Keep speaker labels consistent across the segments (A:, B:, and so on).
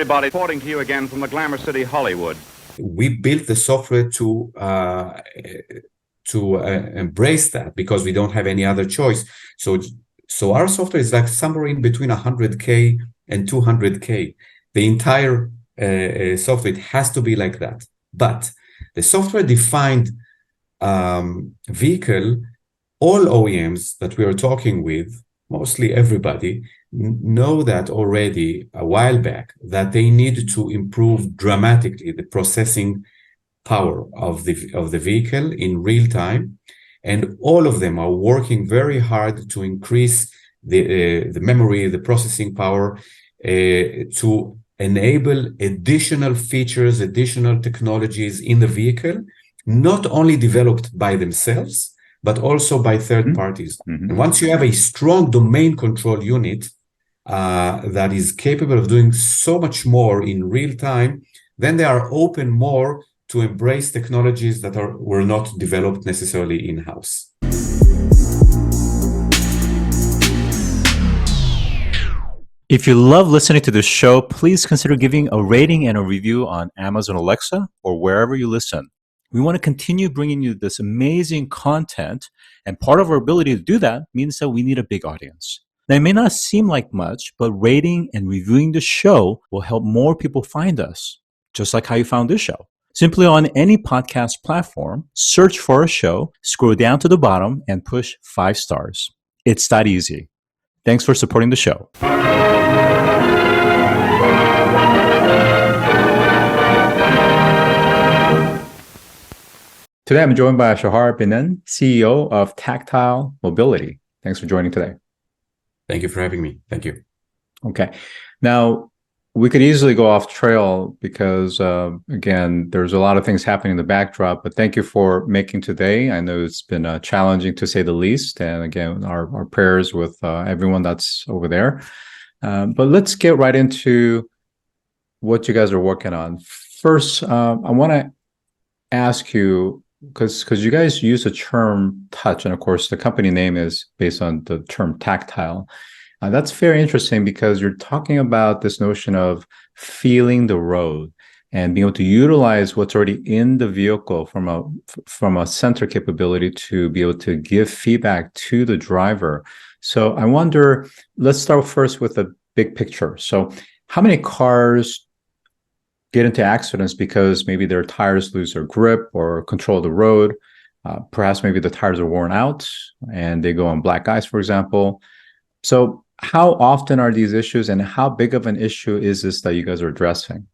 A: everybody. Reporting to you again from the Glamour City, Hollywood.
B: We built the software to embrace that because we don't have any other choice. So our software is like somewhere in between 100K and 200K. The entire software, it has to be like that. But the software-defined vehicle, all OEMs that we are talking with, mostly everybody, know that already a while back, that they need to improve dramatically the processing power of the vehicle in real time. And all of them are working very hard to increase the memory, the processing power, to enable additional features, additional technologies in the vehicle, not only developed by themselves, but also by third parties. And once you have a strong domain control unit that is capable of doing so much more in real time, then they are open more to embrace technologies that were not developed necessarily in-house.
C: If you love listening to this show, please consider giving a rating and a review on Amazon Alexa or wherever you listen. We want to continue bringing you this amazing content, and part of our ability to do that means that we need a big audience. Now, it may not seem like much, but rating and reviewing the show will help more people find us, just like how you found this show. Simply on any podcast platform, search for our show, scroll down to the bottom, and push 5 stars. It's that easy. Thanks for supporting the show. Today, I'm joined by Shahar Bin-Nun, CEO of Tactile Mobility. Thanks for joining today.
B: Thank you for having me. Thank you.
C: Okay. Now, we could easily go off trail because, again, there's a lot of things happening in the backdrop, but thank you for making today. I know it's been challenging to say the least. And again, our prayers with everyone that's over there. But let's get right into what you guys are working on. First, I want to ask you, because you guys use the term touch, and of course, the company name is based on the term tactile. That's very interesting because you're talking about this notion of feeling the road and being able to utilize what's already in the vehicle from a sensor capability to be able to give feedback to the driver. So I wonder, let's start first with the big picture. So how many cars get into accidents because maybe their tires lose their grip or control of the road? Perhaps maybe the tires are worn out and they go on black ice, for example. So how often are these issues, and how big of an issue is this that you guys are addressing?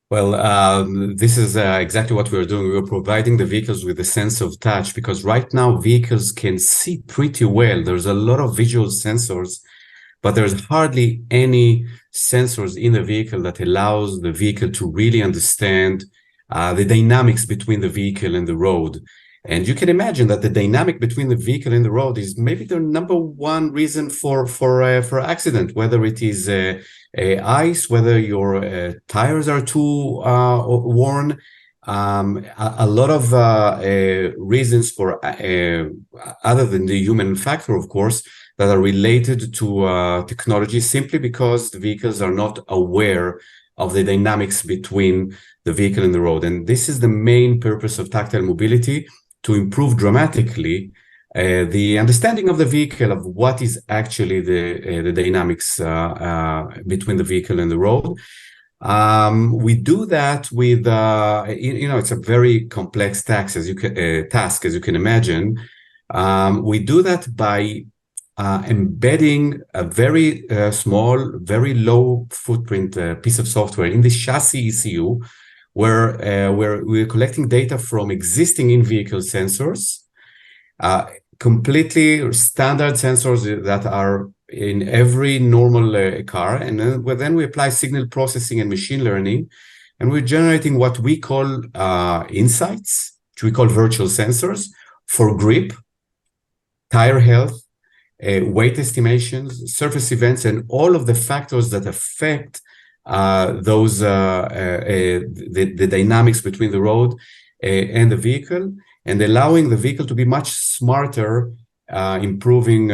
B: Well, this is exactly what we're doing. We're providing the vehicles with a sense of touch, because right now vehicles can see pretty well. There's a lot of visual sensors, but there's hardly any sensors in the vehicle that allows the vehicle to really understand the dynamics between the vehicle and the road. And you can imagine that the dynamic between the vehicle and the road is maybe the number one reason for accident, whether it is ice, whether your tires are too worn. A lot of reasons for other than the human factor, of course, that are related to technology, simply because the vehicles are not aware of the dynamics between the vehicle and the road. And this is the main purpose of tactile mobility, to improve dramatically the understanding of the vehicle, of what is actually the dynamics between the vehicle and the road. We do that with, it's a very complex task, as you can imagine. We do that by embedding a very small, very low footprint piece of software in this chassis ECU, where we're collecting data from existing in-vehicle sensors, completely standard sensors that are in every normal car. And then we apply signal processing and machine learning, and we're generating what we call insights, which we call virtual sensors, for grip, tire health, weight estimations, surface events, and all of the factors that affect the dynamics between the road and the vehicle, and allowing the vehicle to be much smarter improving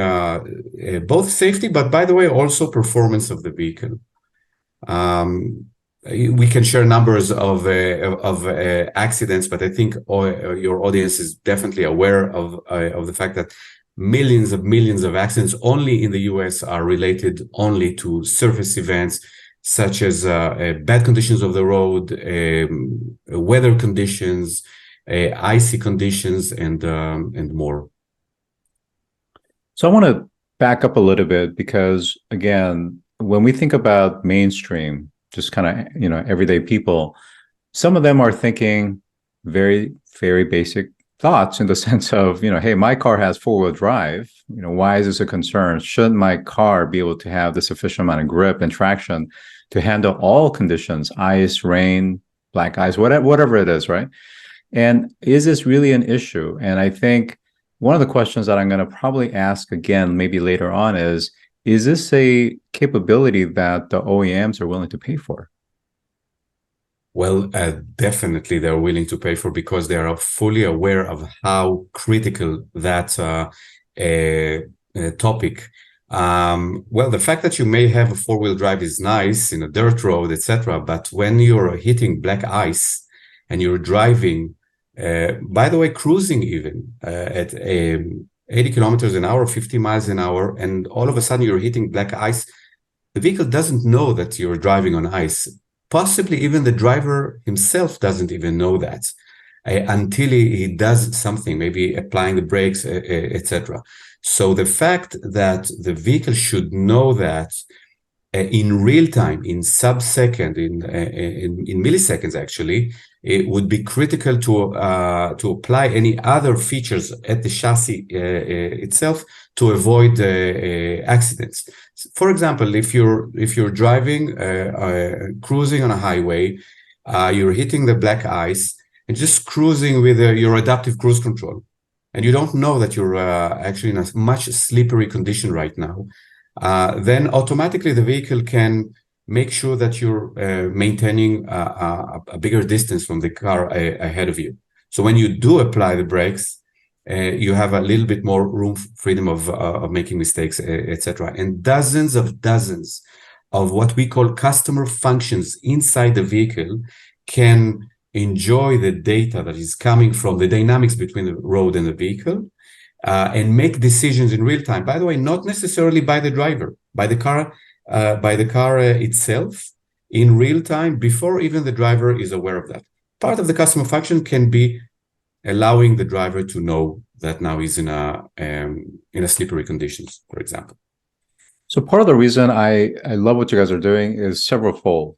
B: both safety, but by the way, also performance of the vehicle. We can share numbers of accidents, but I think your audience is definitely aware of the fact that millions of accidents only in the US are related only to surface events, such as bad conditions of the road, weather conditions, icy conditions, and more.
C: So I want to back up a little bit because, again, when we think about mainstream, just kind of, everyday people, some of them are thinking very, very basic thoughts in the sense of, hey, my car has four-wheel drive. Why is this a concern? Shouldn't my car be able to have the sufficient amount of grip and traction to handle all conditions, ice, rain, black ice, whatever it is, right? And is this really an issue? And I think one of the questions that I'm going to probably ask again, maybe later on, is this a capability that the OEMs are willing to pay for?
B: Well, definitely they're willing to pay for, because they are fully aware of how critical that topic. Well, the fact that you may have a four-wheel drive is nice in a dirt road, etc. But when you're hitting black ice and you're driving, by the way, cruising even at 80 kilometers an hour, 50 miles an hour, and all of a sudden you're hitting black ice, the vehicle doesn't know that you're driving on ice. Possibly even the driver himself doesn't even know that until he does something, maybe applying the brakes, etc. So the fact that the vehicle should know that in real time, in sub-second, in milliseconds, actually, it would be critical to apply any other features at the chassis itself to avoid accidents. For example, if you're driving, cruising on a highway, you're hitting the black ice and just cruising with your adaptive cruise control, and you don't know that you're actually in a much slippery condition right now, then automatically the vehicle can make sure that you're maintaining a bigger distance from the car ahead of you. So when you do apply the brakes, you have a little bit more freedom of making mistakes, etc. And dozens of what we call customer functions inside the vehicle can enjoy the data that is coming from the dynamics between the road and the vehicle, and make decisions in real time. By the way, not necessarily by the driver, by the car itself in real time, before even the driver is aware of that. Part of the customer function can be allowing the driver to know that now he's in a slippery conditions, for example.
C: So part of the reason I love what you guys are doing is several-fold.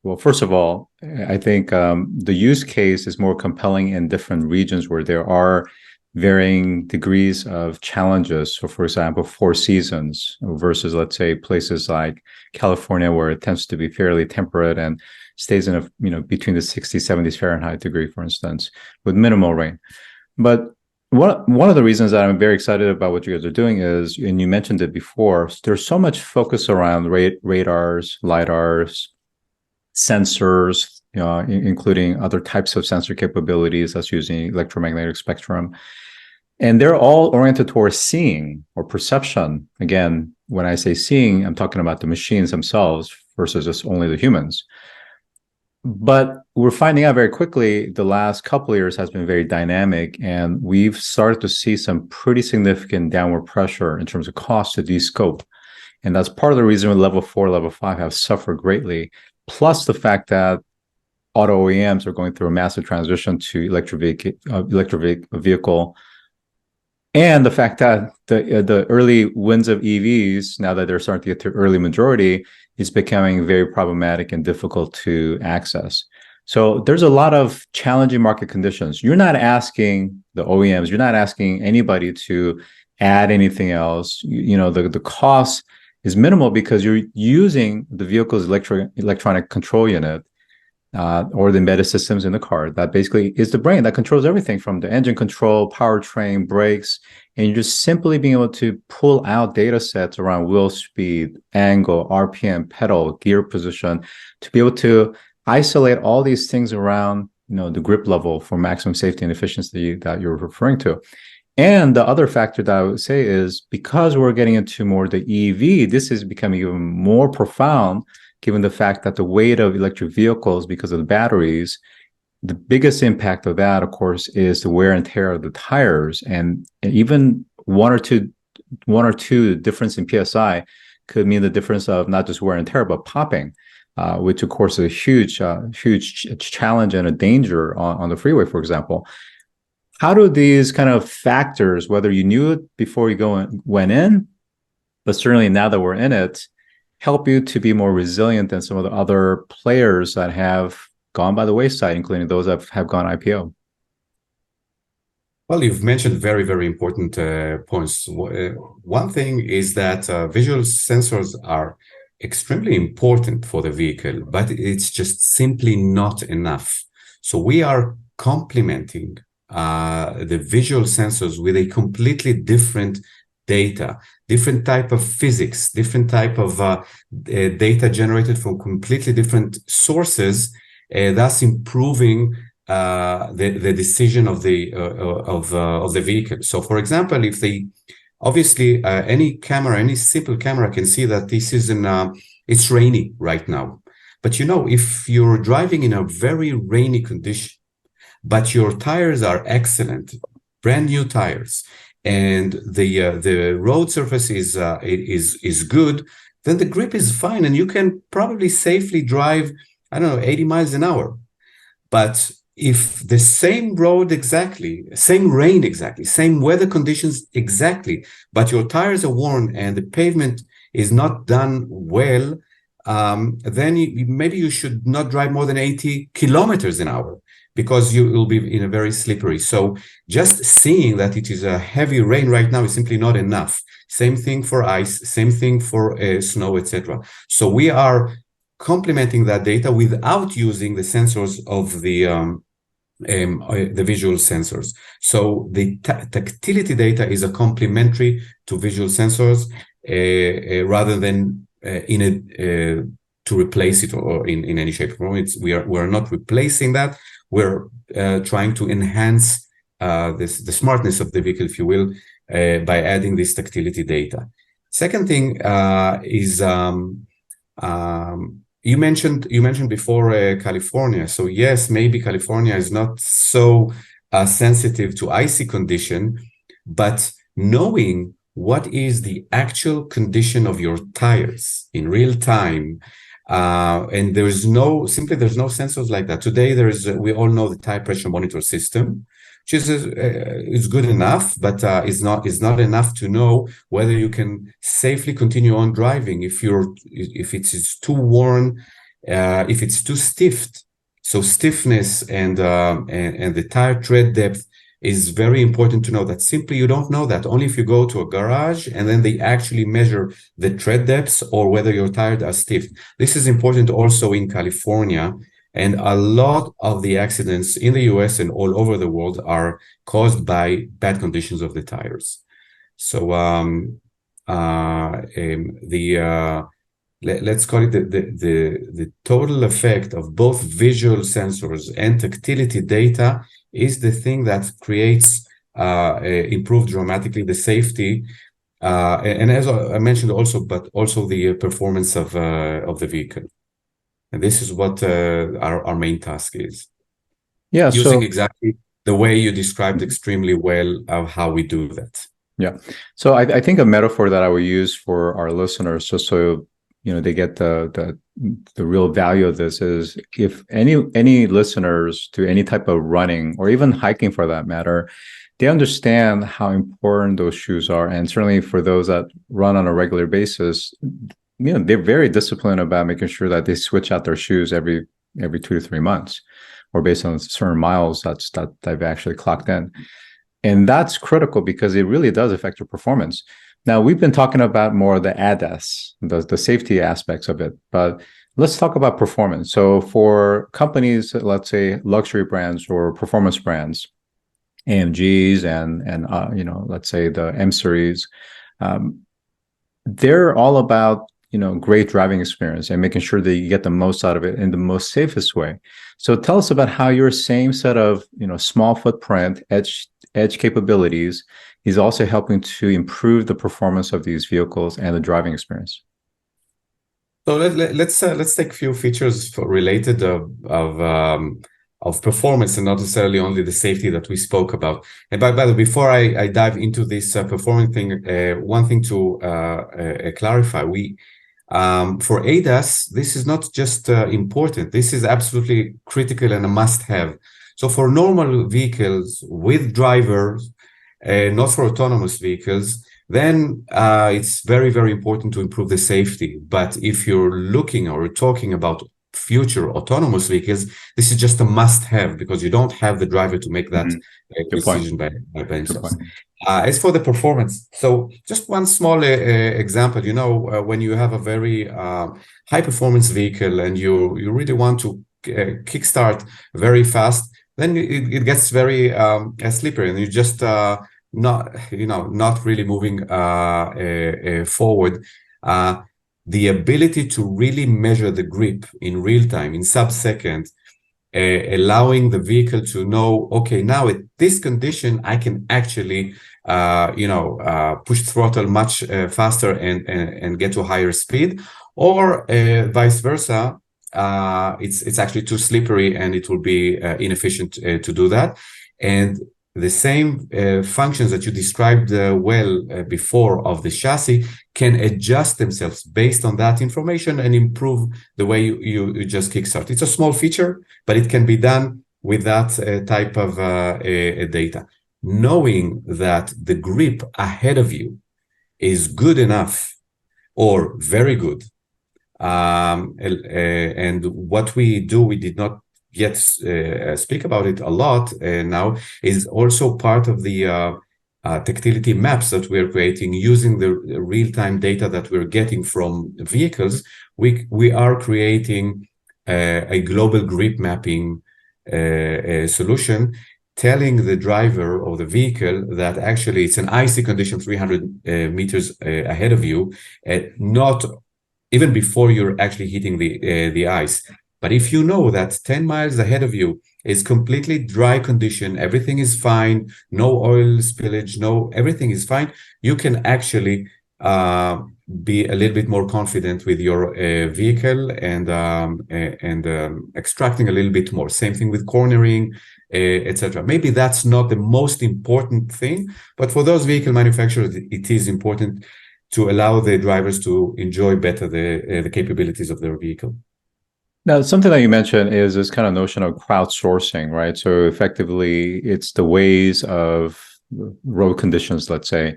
C: Well, first of all, I think the use case is more compelling in different regions where there are varying degrees of challenges. So, for example, four seasons versus, let's say, places like California, where it tends to be fairly temperate and stays in between the 60s, 70s Fahrenheit degree, for instance, with minimal rain. But one of the reasons that I'm very excited about what you guys are doing is, and you mentioned it before, there's so much focus around radars, lidars, sensors, including other types of sensor capabilities that's using electromagnetic spectrum. And they're all oriented towards seeing or perception. Again, when I say seeing, I'm talking about the machines themselves versus just only the humans. But we're finding out very quickly the last couple of years has been very dynamic, and we've started to see some pretty significant downward pressure in terms of cost to descope. And that's part of the reason level 4, level 5 have suffered greatly, plus the fact that auto OEMs are going through a massive transition to electric vehicle, and the fact that the early wins of EVs, now that they're starting to get to early majority, is becoming very problematic and difficult to access. So there's a lot of challenging market conditions. You're not asking the OEMs, you're not asking anybody to add anything else. The cost is minimal because you're using the vehicle's electronic control unit, or the embedded systems in the car. That basically is the brain that controls everything from the engine control, powertrain, brakes, and you're just simply being able to pull out data sets around wheel speed, angle, RPM, pedal, gear position, to be able to isolate all these things around the grip level for maximum safety and efficiency that you're referring to. And the other factor that I would say is because we're getting into more the EV, this is becoming even more profound given the fact that the weight of electric vehicles because of the batteries, the biggest impact of that, of course, is the wear and tear of the tires. And even one or two difference in PSI could mean the difference of not just wear and tear, but popping, which of course is a huge challenge and a danger on the freeway, for example. How do these kind of factors, whether you knew it before you went in, but certainly now that we're in it, help you to be more resilient than some of the other players that have gone by the wayside, including those that have gone IPO?
B: Well, you've mentioned very, very important points. One thing is that visual sensors are extremely important for the vehicle, but it's just simply not enough. So we are complementing the visual sensors with a completely different data, different type of physics, different type of data generated from completely different sources, thus improving the decision of the vehicle. So, for example, if obviously any simple camera can see that this is it's rainy right now, but if you're driving in a very rainy condition, but your tires are excellent, brand new tires, and the road surface is good, then the grip is fine, and you can probably safely drive, I don't know, 80 miles an hour. But if the same road exactly, same rain exactly, same weather conditions exactly, but your tires are worn and the pavement is not done well, then maybe you should not drive more than 80 kilometers an hour, because you will be in a very slippery. So just seeing that it is a heavy rain right now is simply not enough. Same thing for ice, same thing for snow, etc. So we are complementing that data without using the sensors of the visual sensors. So the tactility data is a complementary to visual sensors rather than to replace it or in any shape or form. We are not replacing that. We're trying to enhance the smartness of the vehicle, if you will, by adding this tactility data. Second thing is you mentioned before California. So yes, maybe California is not so sensitive to icy condition, but knowing what is the actual condition of your tires in real time, and there's no sensors like that today. We all know the tire pressure monitor system, which is good enough, but is not enough to know whether you can safely continue on driving if it is too worn, if it's too stiff. So stiffness and the tire tread depth is very important to know. That simply you don't know that only if you go to a garage and then they actually measure the tread depths or whether your tires are stiff. This is important also in California. And a lot of the accidents in the US and all over the world are caused by bad conditions of the tires. So let's call it the total effect of both visual sensors and tactility data is the thing that creates improved dramatically the safety and as I mentioned also, but also the performance of the vehicle. And this is what our main task is.
C: Yeah,
B: using exactly the way you described extremely well of how we do that.
C: Yeah. So I think a metaphor that I would use for our listeners, just so they get the real value of this, is if any listeners do any type of running or even hiking for that matter, they understand how important those shoes are. And certainly for those that run on a regular basis, they're very disciplined about making sure that they switch out their shoes every 2 to 3 months, or based on certain miles that they've actually clocked in. And that's critical because it really does affect your performance. Now, we've been talking about more of the ADAS, the safety aspects of it, but let's talk about performance. So for companies, let's say luxury brands or performance brands, AMGs and let's say the M series, they're all about great driving experience and making sure that you get the most out of it in the most safest way. So tell us about how your same set of small footprint edge capabilities is also helping to improve the performance of these vehicles and the driving experience.
B: So let's take a few features related of performance and not necessarily only the safety that we spoke about. And by the way, before I dive into this performance thing, one thing to clarify: for ADAS, this is not just important. This is absolutely critical and a must-have. So for normal vehicles with drivers, not for autonomous vehicles, then it's very, very important to improve the safety. But if you're looking or talking about future autonomous vehicles, this is just a must-have because you don't have the driver to make that decision by themselves. As for the performance, so just one small example, when you have a very high-performance vehicle and you really want to kickstart very fast, then it gets very slippery, and you just not really moving forward. The ability to really measure the grip in real time, in sub-second, allowing the vehicle to know, okay, now at this condition, I can actually, push throttle much faster and get to higher speed, or vice versa. It's actually too slippery and it will be inefficient to do that. And the same functions that you described before of the chassis can adjust themselves based on that information and improve the way you just kickstart. It's a small feature, but it can be done with that type of data. Knowing that the grip ahead of you is good enough or very good. And what we do, we did not yet speak about it a lot now, is also part of the tactility maps that we're creating using the real-time data that we're getting from vehicles. We are creating a global grip mapping solution, telling the driver of the vehicle that actually it's an icy condition 300 meters ahead of you, not even before you're actually hitting the ice. But if you know that 10 miles ahead of you is completely dry condition, everything is fine, no oil spillage, everything is fine, you can actually be a little bit more confident with your vehicle and extracting a little bit more. Same thing with cornering, etc. Maybe that's not the most important thing, but for those vehicle manufacturers, it is important to allow the drivers to enjoy better the capabilities of their vehicle.
C: Now, something that you mentioned is this kind of notion of crowdsourcing, right? So effectively, it's the ways of road conditions, let's say.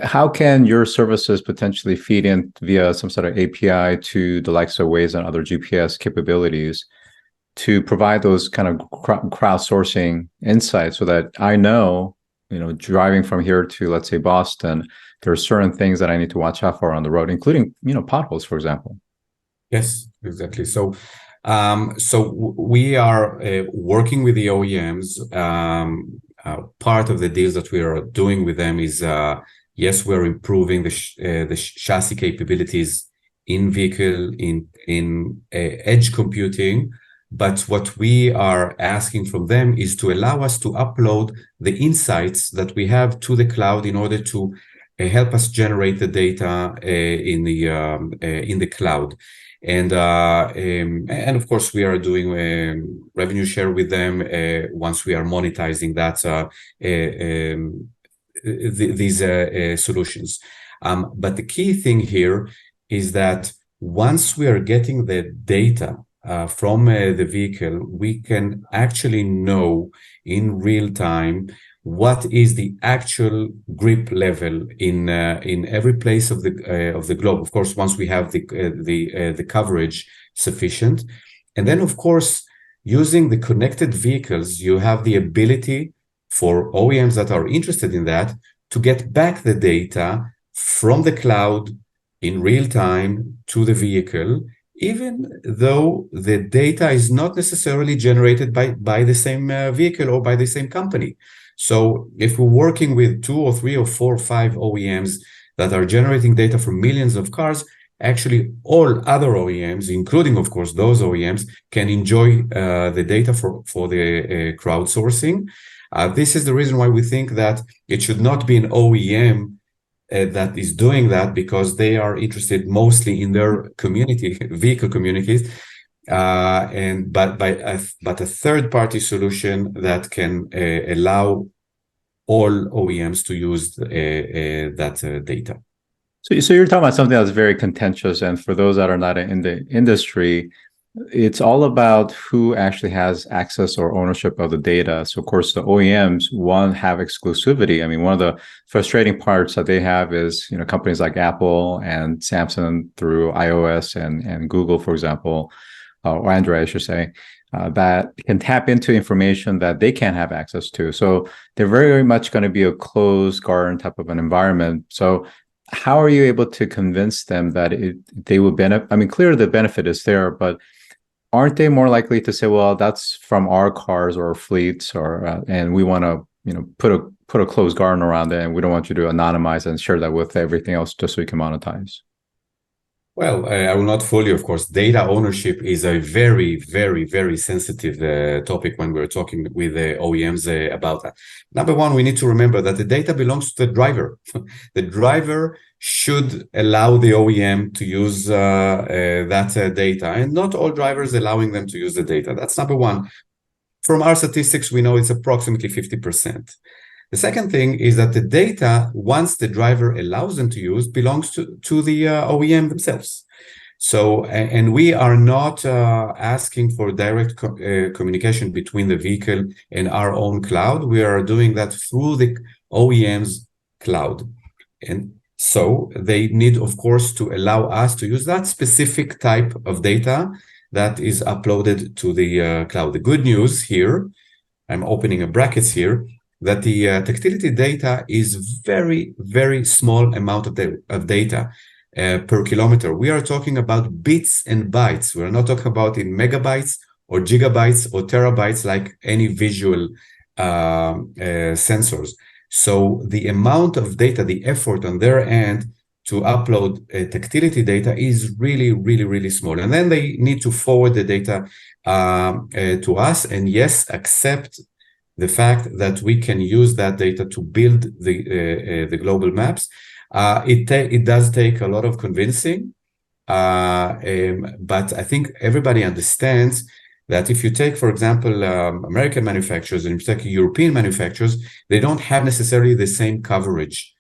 C: How can your services potentially feed in via some sort of API to the likes of Waze and other GPS capabilities to provide those kind of crowdsourcing insights so that I know, driving from here to, let's say, Boston, there are certain things that I need to watch out for on the road, including, potholes, for example?
B: Yes, exactly. So we are working with the OEMs. Part of the deals that we are doing with them is, yes, we're improving the chassis capabilities in vehicle, in edge computing. But what we are asking from them is to allow us to upload the insights that we have to the cloud in order to help us generate the data in the cloud. And of course, we are doing revenue share with them once we are monetizing that these solutions. But the key thing here is that once we are getting the data from the vehicle, we can actually know in real time what is the actual grip level in every place of the globe. Of course, once we have the coverage sufficient, and then of course, using the connected vehicles, you have the ability for OEMs that are interested in that to get back the data from the cloud in real time to the vehicle, even though the data is not necessarily generated by the same vehicle or by the same company. So if we're working with 2 or 3 or 4 or 5 OEMs that are generating data from millions of cars, actually all other OEMs, including, of course, those OEMs, can enjoy the data for the crowdsourcing. This is the reason why we think that it should not be an OEM that is doing that, because they are interested mostly in their community, vehicle communities, but a third-party solution that can allow all OEMs to use that data.
C: So you're talking about something that's very contentious, and for those that are not in the industry, it's all about who actually has access or ownership of the data. So of course, the OEMs, one, have exclusivity. I mean, one of the frustrating parts that they have is, companies like Apple and Samsung through iOS and Google, for example, or Android, I should say, that can tap into information that they can't have access to. So they're very, very much going to be a closed garden type of an environment. So how are you able to convince them that they would benefit? I mean, clearly the benefit is there, but aren't they more likely to say, well, that's from our cars or fleets, and we want to, put a closed garden around it, and we don't want you to anonymize and share that with everything else just so you can monetize?
B: Well, I will not fool you, of course. Data ownership is a very, very, very sensitive topic when we're talking with OEMs about that. Number one, we need to remember that the data belongs to the driver. The driver should allow the OEM to use that data, and not all drivers allowing them to use the data. That's number one. From our statistics, we know it's approximately 50%. The second thing is that the data, once the driver allows them to use, belongs to the OEM themselves. So, and we are not asking for direct communication between the vehicle and our own cloud. We are doing that through the OEM's cloud. And so they need, of course, to allow us to use that specific type of data that is uploaded to the cloud. The good news here, I'm opening a brackets here, that the tactility data is very, very small amount of data per kilometer. We are talking about bits and bytes. We're not talking about in megabytes or gigabytes or terabytes like any visual sensors. So the amount of data, the effort on their end to upload tactility data is really, really, really small. And then they need to forward the data to us, and yes, accept the fact that we can use that data to build the global maps. It does take a lot of convincing, but I think everybody understands that if you take, for example, American manufacturers and you take European manufacturers, they don't have necessarily the same coverage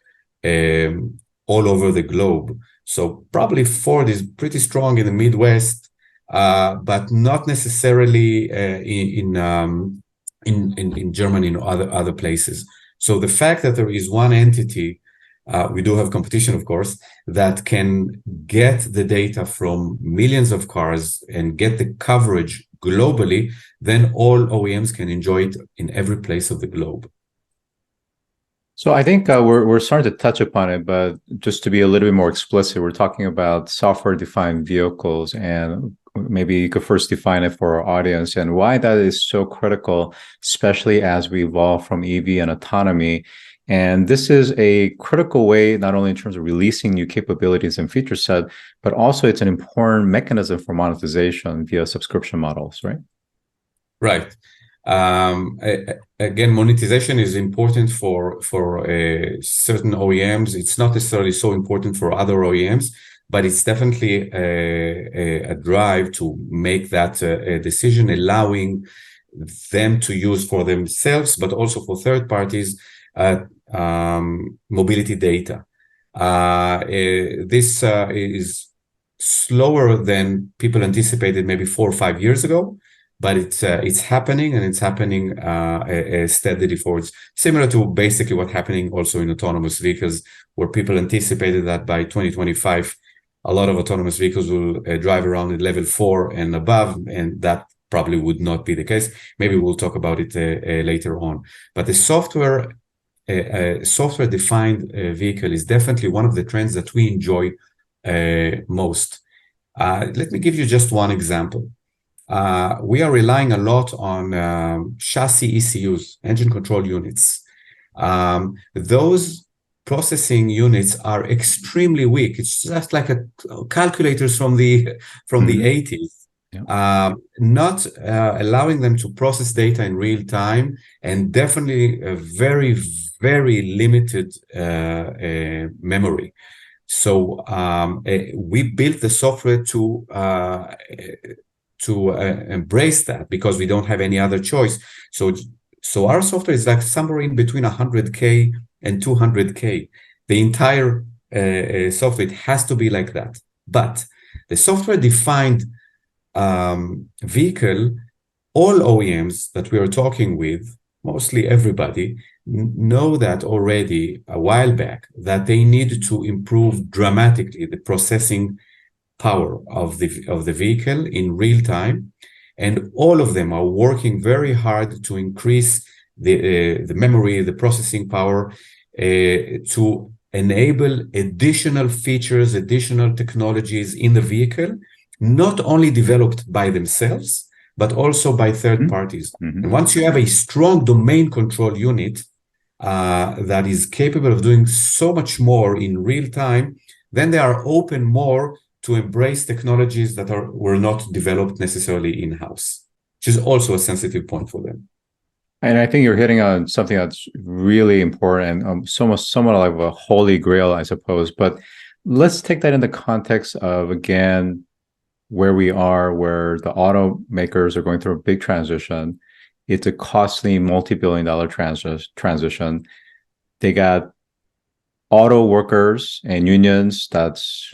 B: all over the globe. So probably Ford is pretty strong in the Midwest, but not necessarily in Germany and other places. So the fact that there is one entity, we do have competition, of course, that can get the data from millions of cars and get the coverage globally, then all OEMs can enjoy it in every place of the globe.
C: So I think we're starting to touch upon it, but just to be a little bit more explicit, we're talking about software-defined vehicles, and maybe you could first define it for our audience and why that is so critical, especially as we evolve from EV and autonomy. And this is a critical way, not only in terms of releasing new capabilities and feature set, but also it's an important mechanism for monetization via subscription models, right?
B: Right. Again, monetization is important for certain OEMs. It's not necessarily so important for other OEMs, but it's definitely a drive to make that decision, allowing them to use for themselves, but also for third parties, mobility data. This is slower than people anticipated maybe 4 or 5 years ago, but it's happening, and it's happening steadily forwards. Similar to basically what's happening also in autonomous vehicles, where people anticipated that by 2025, a lot of autonomous vehicles will drive around at level 4 and above, and that probably would not be the case. Maybe we'll talk about it later on. But the software-defined vehicle is definitely one of the trends that we enjoy most. Let me give you just one example. We are relying a lot on chassis ECUs, engine control units. Those processing units are extremely weak. It's just like calculators from the 80s. not allowing them to process data in real time, and definitely a very, very limited memory. So we built the software to embrace that, because we don't have any other choice. So our software is like somewhere in between 100K and 200K. The entire software, it has to be like that. But the software-defined vehicle, all OEMs that we are talking with, mostly everybody, know that already a while back, that they need to improve dramatically the processing power of the vehicle in real time, and all of them are working very hard to increase the memory, the processing power, to enable additional features, additional technologies in the vehicle, not only developed by themselves, but also by third parties. And once you have a strong domain control unit that is capable of doing so much more in real time, then they are open more to embrace technologies that were not developed necessarily in-house, which is also a sensitive point for them.
C: And I think you're hitting on something that's really important and somewhat like a holy grail, I suppose. But let's take that in the context of, again, where we are, where the automakers are going through a big transition. It's a costly multi-billion-dollar transition. They got auto workers and unions that's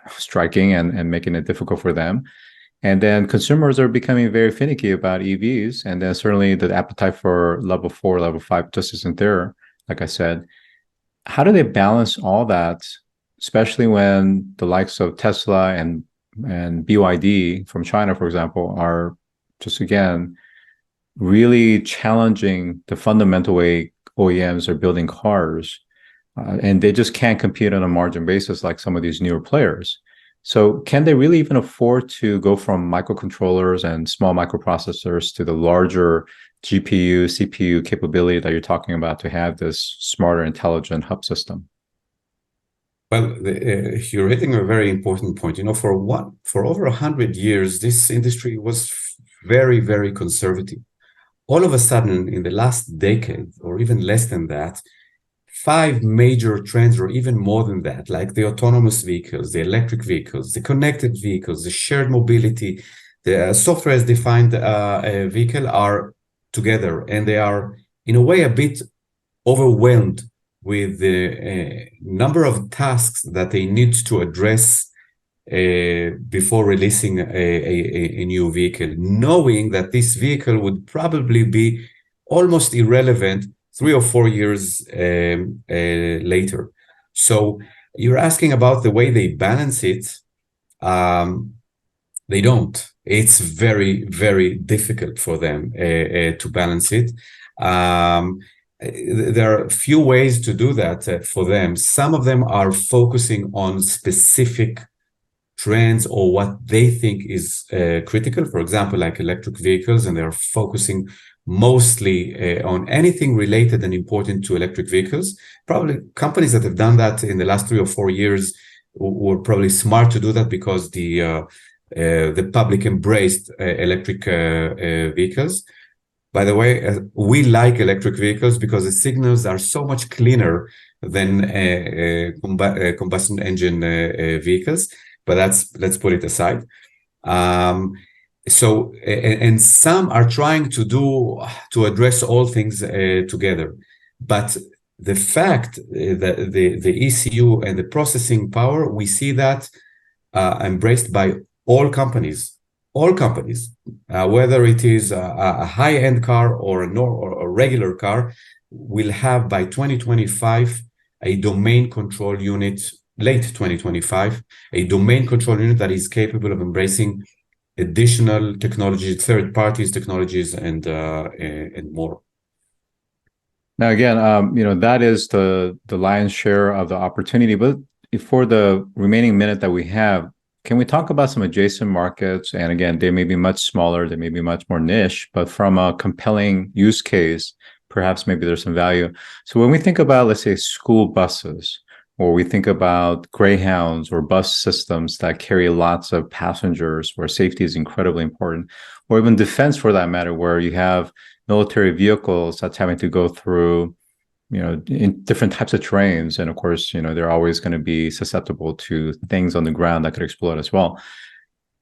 C: striking and making it difficult for them. And then consumers are becoming very finicky about EVs. And then certainly the appetite for level 4, level 5 just isn't there, like I said. How do they balance all that, especially when the likes of Tesla and BYD from China, for example, are just, again, really challenging the fundamental way OEMs are building cars. And they just can't compete on a margin basis like some of these newer players. So can they really even afford to go from microcontrollers and small microprocessors to the larger GPU, CPU capability that you're talking about to have this smarter, intelligent hub system?
B: Well, you're hitting a very important point. For over 100 years, this industry was very, very conservative. All of a sudden, in the last decade, or even less than that, 5 major trends, or even more than that, like the autonomous vehicles, the electric vehicles, the connected vehicles, the shared mobility, the software as defined vehicle, are together, and they are in a way a bit overwhelmed with the number of tasks that they need to address before releasing a new vehicle, knowing that this vehicle would probably be almost irrelevant 3 or 4 years later. So you're asking about the way they balance it. They don't. It's very, very difficult for them to balance it. There are a few ways to do that for them. Some of them are focusing on specific trends or what they think is critical, for example, like electric vehicles, and they're focusing mostly on anything related and important to electric vehicles. Probably companies that have done that in the last 3 or 4 years were probably smart to do that, because the public embraced electric vehicles. By the way, we like electric vehicles because the signals are so much cleaner than combustion engine vehicles. But let's put it aside. So, and some are trying to address all things together. But the fact that the ECU and the processing power, we see that embraced by all companies, whether it is a high-end car or a regular car, will have by 2025 a domain control unit, late 2025, a domain control unit that is capable of embracing additional technologies, third parties technologies, and more.
C: Now, again, that is the lion's share of the opportunity. But for the remaining minute that we have, can we talk about some adjacent markets? And again, they may be much smaller, they may be much more niche, but from a compelling use case, perhaps maybe there's some value. So when we think about, let's say, school buses or we think about Greyhounds or bus systems that carry lots of passengers where safety is incredibly important, or even defense for that matter, where you have military vehicles that's having to go through, in different types of terrains. And of course, they're always going to be susceptible to things on the ground that could explode as well.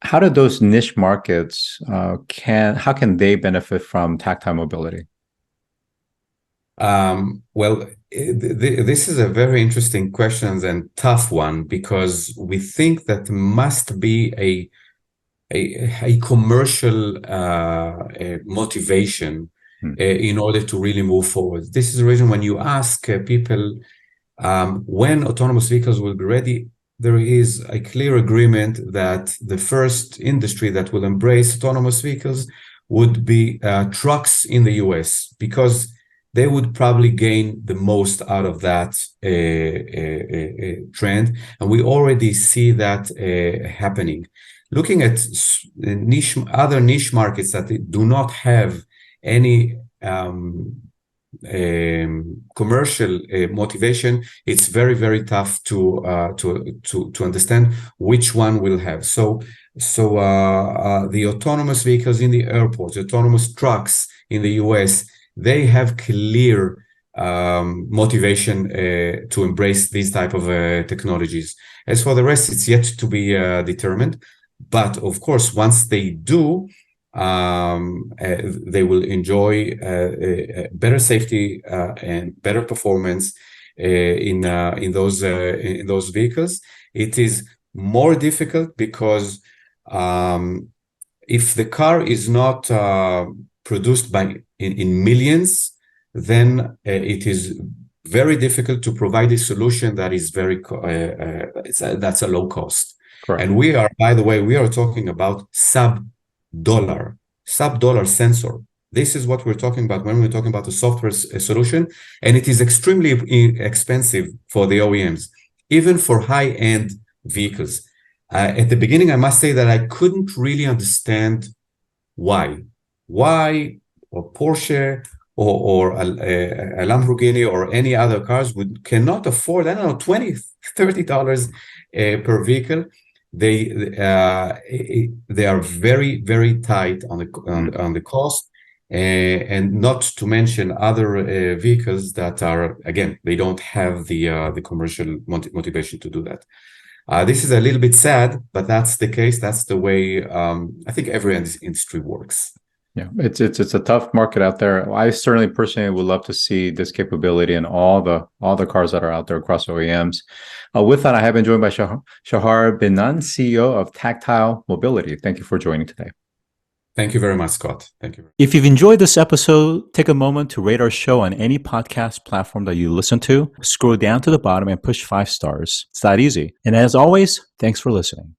C: How do those niche markets, how can they benefit from tactile mobility?
B: This is a very interesting question and tough one, because we think that must be a commercial motivation in order to really move forward. This is the reason when you ask people when autonomous vehicles will be ready, there is a clear agreement that the first industry that will embrace autonomous vehicles would be trucks in the US, because they would probably gain the most out of that trend. And we already see that happening. Looking at other niche markets that do not have any commercial motivation, it's very, very tough to understand which one will have. So the autonomous vehicles in the airports, autonomous trucks in the US, they have clear motivation to embrace these type of technologies. As for the rest, it's yet to be determined. But of course, once they do, they will enjoy better safety and better performance in those vehicles. It is more difficult because if the car is not produced in millions, then it is very difficult to provide a solution that is that's a low cost.
C: Correct.
B: And by the way, we are talking about sub-dollar sensor. This is what we're talking about when we're talking about a software solution, and it is extremely expensive for the OEMs, even for high-end vehicles. At the beginning, I must say that I couldn't really understand why or Porsche or a Lamborghini or any other cars cannot afford, I don't know, $20-$30 per vehicle. They are very, very tight on the cost, and not to mention other vehicles that are, again, they don't have the commercial motivation to do that. This is a little bit sad, but that's the case. That's the way I think every industry works.
C: Yeah, it's a tough market out there. I certainly personally would love to see this capability in all the cars that are out there across OEMs. With that, I have been joined by Shahar Bin-Nun, CEO of Tactile Mobility. Thank you for joining today.
B: Thank you very much, Scott. Thank you.
D: If you've enjoyed this episode, take a moment to rate our show on any podcast platform that you listen to. Scroll down to the bottom and push 5 stars. It's that easy. And as always, thanks for listening.